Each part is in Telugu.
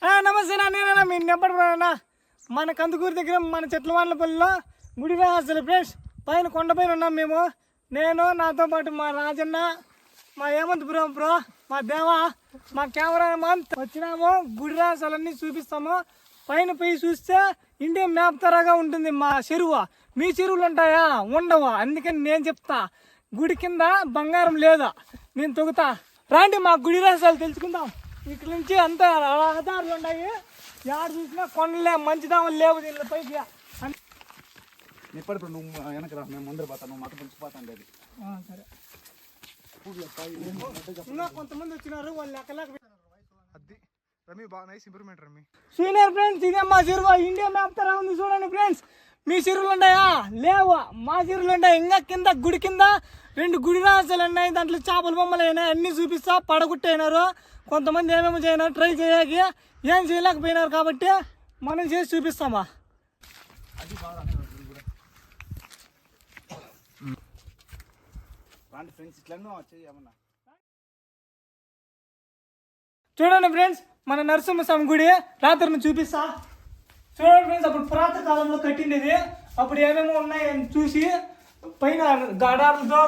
నమస్తే నేనా మీ నెంబర్ మన కందుకూరు దగ్గర మన చెట్లవాళ్ళపల్లిలో గుడి అసలు ఫ్రెండ్స్ పైన కొండపైన ఉన్నాం మేము. నేను నాతో పాటు మా రాజన్న, మా హేమంత్ బ్రో, మా దేవా, మా కెమెరామన్ వచ్చినాము. గుడి రాసాలన్నీ చూపిస్తాము. పైన పోయి చూస్తే ఇండియా మ్యాప్ తరగా ఉంటుంది మా చెరువు. మీ చెరువులు ఉంటాయా? ఉండవు. అందుకని నేను చెప్తా, గుడి కింద బంగారం లేదా, నేను తొగుతా. రాండి మా గుడి రాసాలు తెలుసుకుందాం. ఇక్కడ నుంచి అంత రహదారులు ఉన్నాయి. యారు చూసినా కొండలే, మంచిదాములు లేవు దీనిలో పైకి. ఇప్పుడు నువ్వు వెనకరా, మేము ముందర పోతాను, నువ్వు మత పిలిచిపోతాను. అది సరే. ఇంకా కొంతమంది వచ్చినారు, వాళ్ళు లెక్కలేక రమి బాగా nice improvement Rami. Senior friends, ఇదే మా చెరువు. ఇండియా మ్యాప్ తర ఉంది చూడండి ఫ్రెండ్స్. మీ చెరువులు ఉన్నాయా? లేవు. మా చెరువులు ఉన్నాయి. ఇంకా కింద గుడి కింద 2 గుడి రాసాలు ఉన్నాయి. దాంట్లో చేపల బొమ్మలు అయినాయి. అన్ని చూపిస్తా. పడగొట్టయినారు కొంతమంది, ఏమేమో చేయనారు, ట్రై చేయక ఏం చేయలేకపోయినారు కాబట్టి మనం చేసి చూపిస్తామా. చూడండి ఫ్రెండ్స్, మన నరసింహస్వామి గుడి రాత్రిని చూపిస్తా. చూడండి ఫ్రెండ్స్, అప్పుడు పురాతన కాలంలో కట్టిండేది. అప్పుడు ఏమేమో ఉన్నాయని చూసి పైన గడాలతో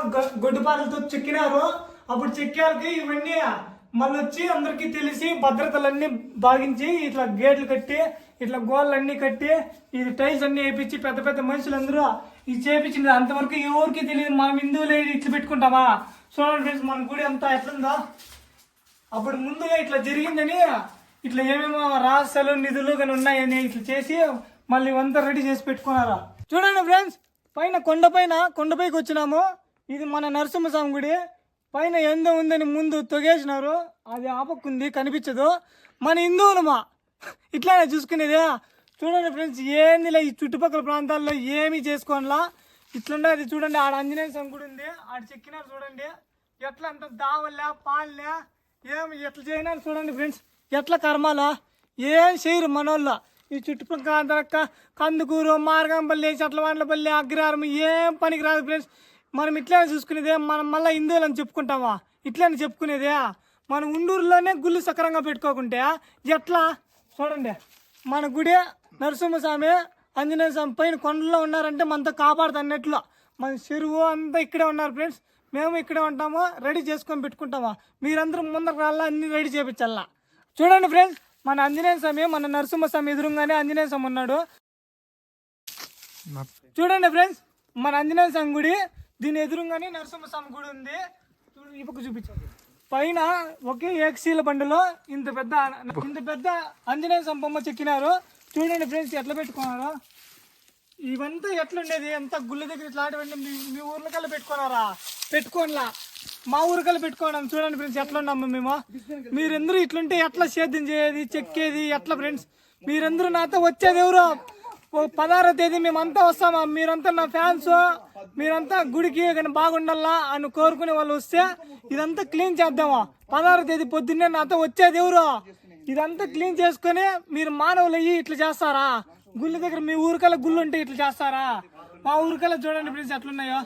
గొడ్డుపాలతో చెక్కినారు. అప్పుడు చెక్కాలకి ఇవన్నీ మళ్ళీ వచ్చి అందరికీ తెలిసి భద్రతలన్నీ బాగించి ఇట్లా గేట్లు కట్టి, ఇట్లా గోళ్ళన్నీ కట్టి, ఇది టైల్స్ అన్ని వేయించి పెద్ద పెద్ద మనుషులందరూ ఇది చేయించింది. అంతవరకు ఎవరికి తెలియదు. మనం హిందువులు ఇట్లా పెట్టుకుంటామా? చూడండి ఫ్రెండ్స్, మన గుడి అంతా ఎట్లుందో. అప్పుడు ముందుగా ఇట్లా జరిగిందని ఇట్లా ఏమేమో రహస్యాలు నిధులు కానీ ఉన్నాయని ఇట్లా చేసి మళ్ళీ ఇవంతా రెడీ చేసి పెట్టుకున్నారా. చూడండి ఫ్రెండ్స్, పైన కొండపైకి వచ్చినాము. ఇది మన నరసింహస్వామి గుడి. పైన ఎందో ఉందని ముందు తొగేసినారు. అది ఆపక్కుంది, కనిపించదు. మన హిందువులమా ఇట్లానే చూసుకునేది. చూడండి ఫ్రెండ్స్, ఏందిలే ఈ చుట్టుపక్కల ప్రాంతాల్లో ఏమీ చేసుకోనిలా ఇట్లుండే. అది చూడండి, ఆడ ఆంజనేయ స్వామి గుడి ఉంది. ఆడ చెక్కినారు చూడండి. ఎట్లా అంత దావలే పాలలే ఏమి ఎట్లా చేయనారు చూడండి ఫ్రెండ్స్. ఎట్లా కర్మాలో ఏం చేయరు మనోళ్ళు. ఈ చుట్టుపక్కల కందుకూరు, మార్గంపల్లి, చెట్లవాండ్లపల్లి, అగ్రహారం ఏం పనికి రాదు ఫ్రెండ్స్. మనం ఇట్లానే చూసుకునేదే. మనం మళ్ళీ హిందువులు అని చెప్పుకుంటామా? ఇట్లానే చెప్పుకునేదే. మనం ఉండూరులోనే గుళ్ళు సక్రంగా పెట్టుకోకుంటే ఎట్లా? చూడండి, మన గుడి నరసింహస్వామి, ఆంజనేయ స్వామి పైన కొండల్లో ఉన్నారంటే మనతో కాపాడుతున్నట్లు. మన చెరువు అంతా ఇక్కడే ఉన్నారు ఫ్రెండ్స్. మేము ఇక్కడే ఉంటాము. రెడీ చేసుకొని పెట్టుకుంటామా? మీరందరూ ముందరకు రాళ్ళ అన్ని రెడీ చేయించాలా. చూడండి ఫ్రెండ్స్, మన ఆంజనేయ స్వామి, మన నరసింహస్వామి ఎదురుగానే ఆంజనేయ స్వామి ఉన్నాడు. చూడండి ఫ్రెండ్స్, మన ఆంజనేయ స్వామి గుడి, దీని ఎదురుగానే నరసింహస్వామి గుడి ఉంది. ఈ పక్క చూపించండి. పైన ఒకే ఏకశీల బండిలో ఇంత పెద్ద ఆంజనేయ స్వామి బొమ్మ చెక్కినారు. చూడండి ఫ్రెండ్స్, ఎట్లా పెట్టుకున్నారు. ఇవంతా ఎట్లుండేది? ఎంత గుళ్ళ దగ్గర ఇట్లాంటివన్నీ మీ ఊర్లకల్లా పెట్టుకున్నారా? పెట్టుకోనిలా. మా ఊరికల్లా పెట్టుకోవడం. చూడండి ఫ్రెండ్స్, ఎట్లా ఉన్నాము మేము. మీరందరూ ఇట్లుంటే ఎట్లా సేద్యం చేయేది, చెక్కేది ఎట్లా ఫ్రెండ్స్? మీరందరూ నాతో వచ్చేది ఎవరు? 16వ తేదీ మేమంతా వస్తామా? మీరంతా నా ఫ్యాన్స్. మీరంతా గుడికి కానీ బాగుండాలా అని కోరుకునే వాళ్ళు వస్తే ఇదంతా క్లీన్ చేద్దామా. 16వ తేదీ పొద్దున్నే నాతో వచ్చేది ఎవరు? ఇదంతా క్లీన్ చేసుకుని మీరు మానవులు అయ్యి ఇట్లా చేస్తారా? గుళ్ళ దగ్గర మీ ఊరికల్లా గుళ్ళు ఉంటే ఇట్లా చేస్తారా? మా ఊరికల్లా చూడండి ఫ్రెండ్స్ ఎట్లున్నాయో.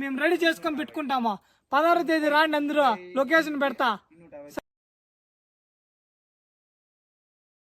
మేము రెడీ చేసుకొని పెట్టుకుంటాము. 16వ తేదీ రాండి, అందరూ లొకేషన్ పెడతా.